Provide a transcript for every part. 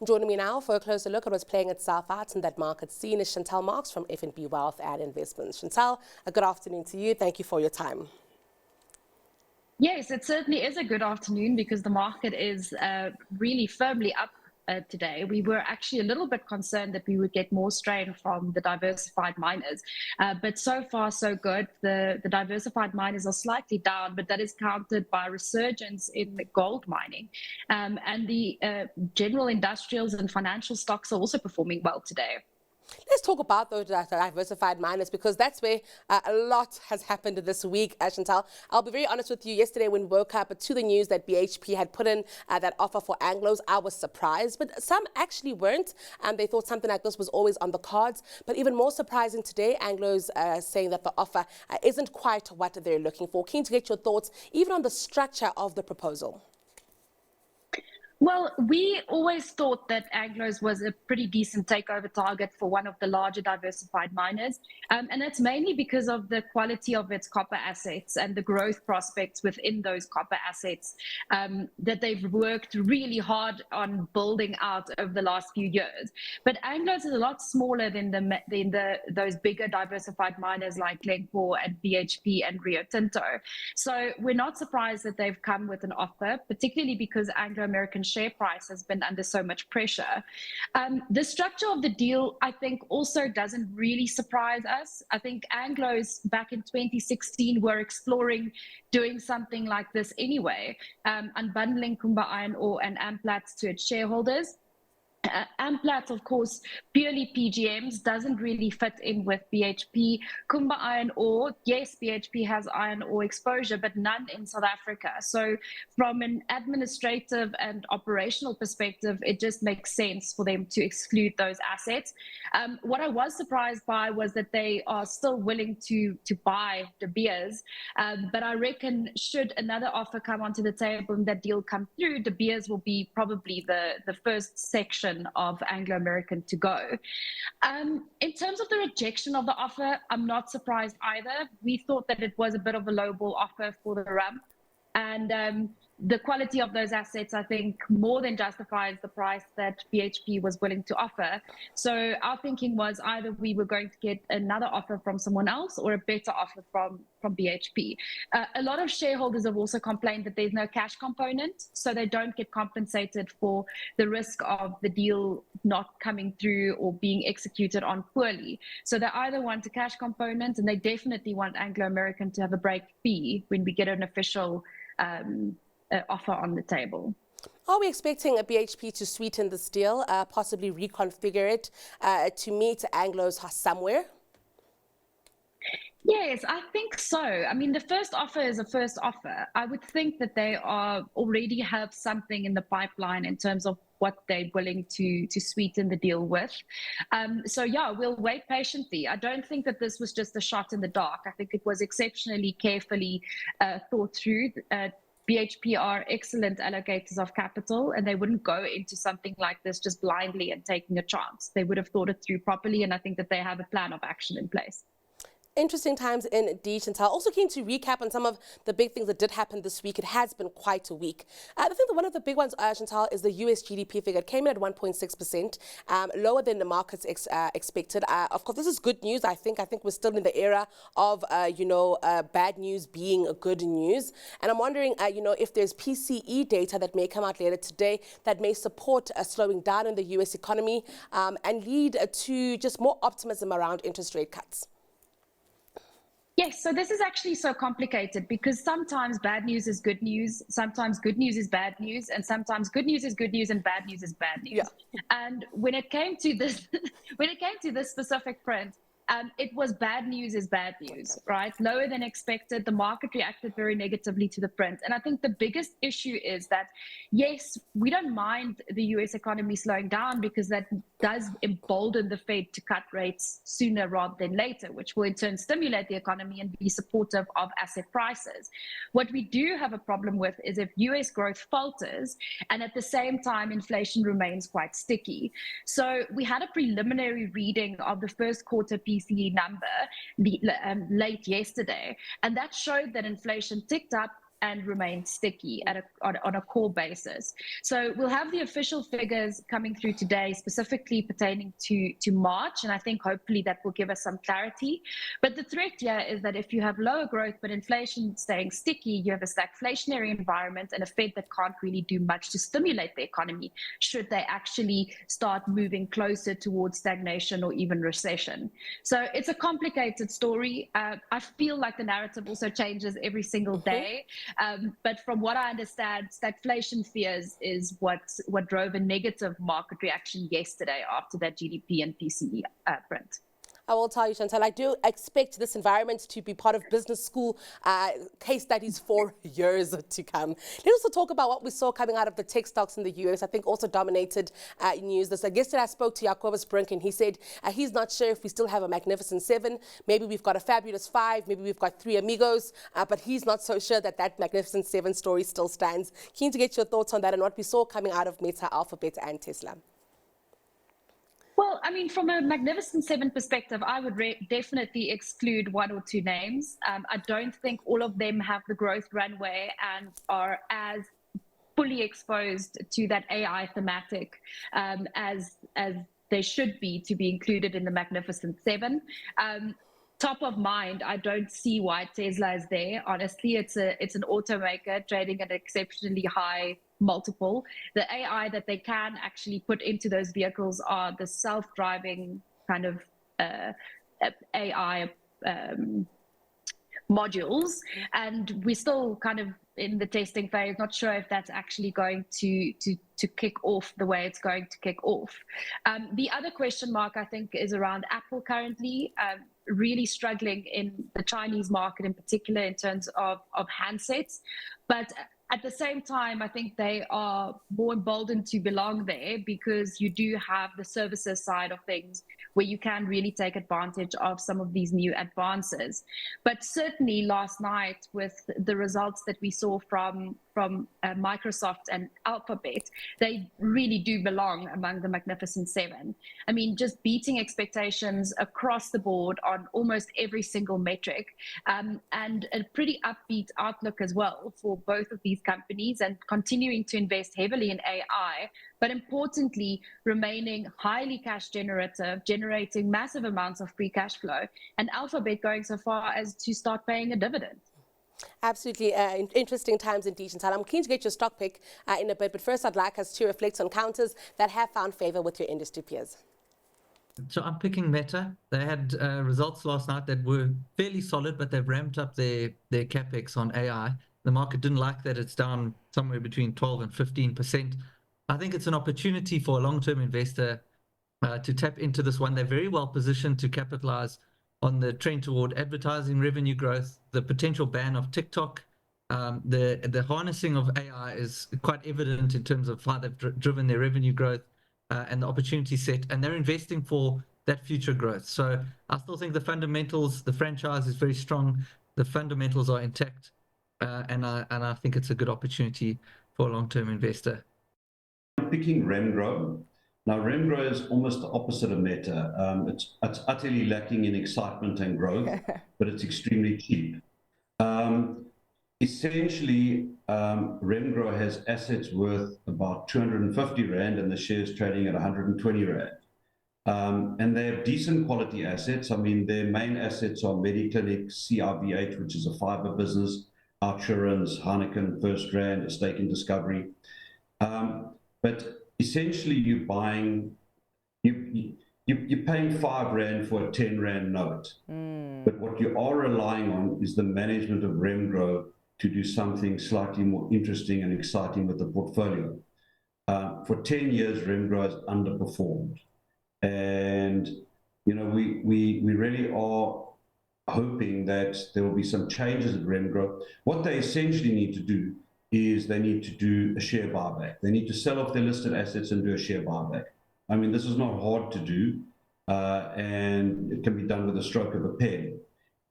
Joining me now for a closer look at what's playing itself out in that market scene is Chantal Marx from FNB Wealth Investments. Chantal, a good afternoon to you. Thank you for your time. Yes, it certainly is a good afternoon because the market is really firmly up today. We were actually a little bit concerned that we would get more strain from the diversified miners, but so far so good. The diversified miners are slightly down, but that is countered by resurgence in the gold mining, and the general industrials and financial stocks are also performing well today. Let's talk about those diversified miners, because that's where a lot has happened this week, Chantal. I'll be very honest with you. Yesterday, when we woke up to the news that BHP had put in that offer for Anglos, I was surprised, but some actually weren't. They thought something like this was always on the cards. But even more surprising today, Anglos saying that the offer isn't quite what they're looking for. Keen to get your thoughts, even on the structure of the proposal. Well, we always thought that Anglos was a pretty decent takeover target for one of the larger diversified miners. And that's mainly because of the quality of its copper assets and the growth prospects within those copper assets that they've worked really hard on building out over the last few years. But Anglos is a lot smaller than those bigger diversified miners like Glencore and BHP and Rio Tinto. So we're not surprised that they've come with an offer, particularly because Anglo American share price has been under so much pressure. The structure of the deal, I think, also doesn't really surprise us. I think Anglos back in 2016 were exploring doing something like this anyway, unbundling Kumba Iron Ore and Amplats to its shareholders. Amplats, of course, purely PGMs, doesn't really fit in with BHP. Kumba Iron Ore, yes, BHP has iron ore exposure, but none in South Africa. So from an administrative and operational perspective, it just makes sense for them to exclude those assets. What I was surprised by was that they are still willing to buy De Beers, but I reckon should another offer come onto the table and that deal come through, De Beers will be probably the first section of Anglo American to go. In terms of the rejection of the offer, I'm not surprised either. We thought that it was a bit of a lowball offer for the rump, and the quality of those assets, I think, more than justifies the price that BHP was willing to offer. So our thinking was either we were going to get another offer from someone else or a better offer from BHP. A lot of shareholders have also complained that there's no cash component, so they don't get compensated for the risk of the deal not coming through or being executed on poorly. So they either want a cash component, and they definitely want Anglo American to have a break fee when we get an official offer on the table. Are we expecting a BHP to sweeten this deal, possibly reconfigure it to meet Anglos somewhere? Yes, I think so. I mean, the first offer is a first offer. I would think that they already have something in the pipeline in terms of what they're willing to sweeten the deal with. So yeah, we'll wait patiently. I don't think that this was just a shot in the dark. I think it was exceptionally carefully thought through. BHP are excellent allocators of capital, and they wouldn't go into something like this just blindly and taking a chance. They would have thought it through properly, and I think that they have a plan of action in place. Interesting times indeed, Chantal. Also keen to recap on some of the big things that did happen this week. It has been quite a week. I think that one of the big ones, Chantal, is the US GDP figure. It came in at 1.6%, lower than the markets expected. Of course, this is good news. I think we're still in the era of, bad news being good news. And I'm wondering, if there's PCE data that may come out later today that may support a slowing down in the US economy and lead to just more optimism around interest rate cuts. Yes, so this is actually so complicated because sometimes bad news is good news, sometimes good news is bad news, and sometimes good news is good news and bad news is bad news. Yeah. And when it came to this, specific print, it was bad news is bad news, right? Lower than expected. The market reacted very negatively to the print. And I think the biggest issue is that, yes, we don't mind the US economy slowing down because that does embolden the Fed to cut rates sooner rather than later, which will in turn stimulate the economy and be supportive of asset prices. What we do have a problem with is if US growth falters and at the same time inflation remains quite sticky. So we had a preliminary reading of the first quarter PCE number late yesterday, and that showed that inflation ticked up and remain sticky on a core basis. So we'll have the official figures coming through today, specifically pertaining to March, and I think hopefully that will give us some clarity. But the threat here is that if you have lower growth but inflation staying sticky, you have a stagflationary environment and a Fed that can't really do much to stimulate the economy should they actually start moving closer towards stagnation or even recession. So it's a complicated story. I feel like the narrative also changes every single day. But from what I understand, stagflation fears is what drove a negative market reaction yesterday after that GDP and PCE print. I will tell you, Chantal, I do expect this environment to be part of business school case studies for years to come. Let's also talk about what we saw coming out of the tech stocks in the US. I think also dominated news. This yesterday I spoke to Jacobus Brink, and he said he's not sure if we still have a magnificent 7. Maybe we've got a fabulous 5. Maybe we've got 3 amigos. But he's not so sure that magnificent 7 story still stands. Keen to get your thoughts on that and what we saw coming out of Meta, Alphabet, and Tesla. Well, I mean, from a Magnificent 7 perspective, I would definitely exclude 1 or 2 names. I don't think all of them have the growth runway and are as fully exposed to that AI thematic as they should be to be included in the Magnificent 7. Top of mind, I don't see why Tesla is there. Honestly, it's an automaker trading at an exceptionally high multiple. The AI that they can actually put into those vehicles are the self-driving kind of AI modules, and we're still kind of in the testing phase, not sure if that's actually going to kick off the way it's going to kick off. The other question mark, I think, is around Apple currently, really struggling in the Chinese market in particular in terms of handsets. But at the same time, I think they are more emboldened to belong there because you do have the services side of things where you can really take advantage of some of these new advances. But certainly last night, with the results that we saw from Microsoft and Alphabet, they really do belong among the Magnificent 7. I mean, just beating expectations across the board on almost every single metric, and a pretty upbeat outlook as well for both of these companies, and continuing to invest heavily in AI, but importantly, remaining highly cash generative, generating massive amounts of free cash flow, and Alphabet going so far as to start paying a dividend. Absolutely interesting times indeed, Chantal. I'm keen to get your stock pick in a bit, but first I'd like us to reflect on counters that have found favor with your industry peers. So I'm picking Meta. They had results last night that were fairly solid, but they've ramped up their capex on AI. The market didn't like that. It's down somewhere between 12 and 15%. I think it's an opportunity for a long-term investor to tap into this one. They're very well positioned to capitalize on the trend toward advertising revenue growth, the potential ban of TikTok. The harnessing of AI is quite evident in terms of how they've driven their revenue growth and the opportunity set, and they're investing for that future growth. So I still think the fundamentals, the franchise is very strong, the fundamentals are intact, and I think it's a good opportunity for a long-term investor. I'm picking Remgro. Now, Remgro is almost the opposite of Meta. It's utterly lacking in excitement and growth, but it's extremely cheap. Essentially, Remgro has assets worth about 250 Rand, and the shares trading at 120 Rand. And they have decent quality assets. I mean, their main assets are Mediclinic, CIVH, which is a fiber business, Outsurance, Heineken, First Rand, a stake in Discovery. But essentially, you're paying 5 Rand for a 10 Rand note. But what you are relying on is the management of Remgro to do something slightly more interesting and exciting with the portfolio. For 10 years, Remgro has underperformed. And, you know, we really are hoping that there will be some changes at Remgro. What they essentially need to do is they need to do a share buyback. They need to sell off their listed assets and do a share buyback. I mean, this is not hard to do, and it can be done with a stroke of a pen.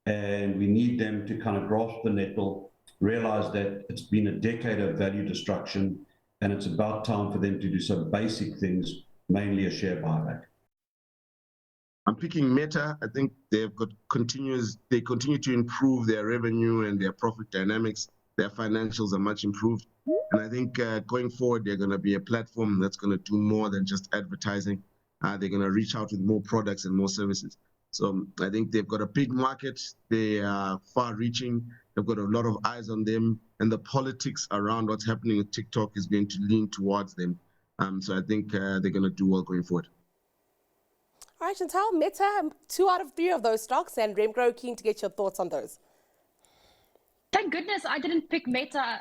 And we need them to kind of grasp the nettle, realize that it's been a decade of value destruction, and it's about time for them to do some basic things, mainly a share buyback. I'm picking Meta. I think they continue to improve their revenue and their profit dynamics. Their financials are much improved. And I think going forward, they're going to be a platform that's going to do more than just advertising. They're going to reach out with more products and more services. So I think they've got a big market. They are far-reaching. They've got a lot of eyes on them. And the politics around what's happening with TikTok is going to lean towards them. So I think they're going to do well going forward. All right, Chantal, Meta, 2 out of 3 of those stocks, and Remgro, keen to get your thoughts on those. Thank goodness I didn't pick Meta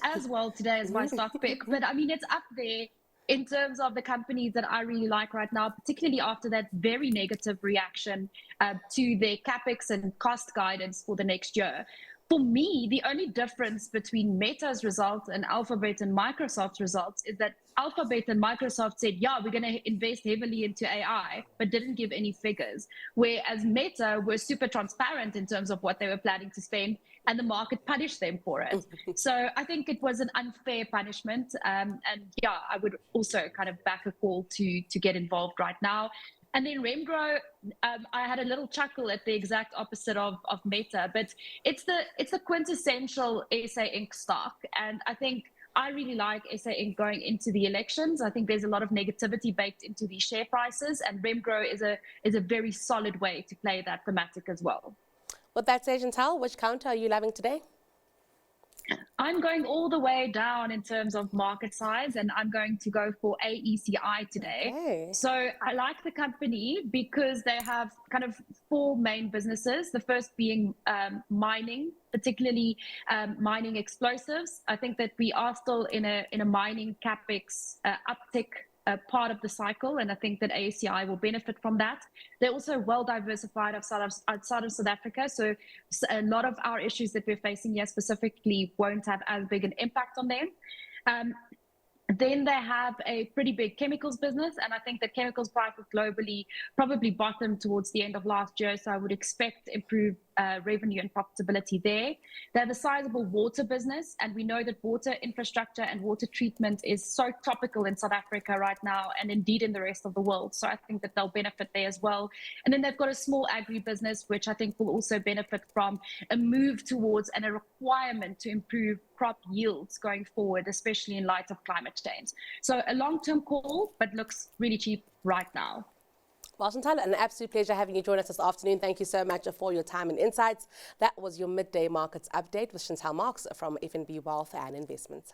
as well today as my stock pick. But I mean, it's up there in terms of the companies that I really like right now, particularly after that very negative reaction to their capex and cost guidance for the next year. For me, the only difference between Meta's results and Alphabet and Microsoft's results is that Alphabet and Microsoft said, yeah, we're going to invest heavily into AI, but didn't give any figures. Whereas Meta were super transparent in terms of what they were planning to spend, and the market punished them for it. So I think it was an unfair punishment. And yeah, I would also kind of back a call to get involved right now. And then Remgro, I had a little chuckle at the exact opposite of Meta, but it's the quintessential SA Inc. stock. And I think I really like SA Inc. going into the elections. I think there's a lot of negativity baked into these share prices, and Remgro is a very solid way to play that thematic as well. With that said, Chantal, which counter are you loving today? I'm going all the way down in terms of market size, and I'm going to go for AECI today. Okay. So I like the company because they have kind of 4 main businesses. The first being mining, particularly mining explosives. I think that we are still in a mining capex uptick part of the cycle, and I think that AECI will benefit from that. They're also well diversified outside of South Africa, so a lot of our issues that we're facing here specifically won't have as big an impact on them. Then they have a pretty big chemicals business, and I think that chemicals prices globally probably bottomed towards the end of last year, so I would expect improved revenue and profitability there. They have a sizable water business, and we know that water infrastructure and water treatment is so topical in South Africa right now, and indeed in the rest of the world, so I think that they'll benefit there as well. And then they've got a small agribusiness, which I think will also benefit from a move towards and a requirement to improve crop yields going forward, especially in light of climate change. So a long-term call, but looks really cheap right now. Well, Chantal, an absolute pleasure having you join us this afternoon. Thank you so much for your time and insights. That was your midday markets update with Chantal Marx from FNB Wealth and Investments.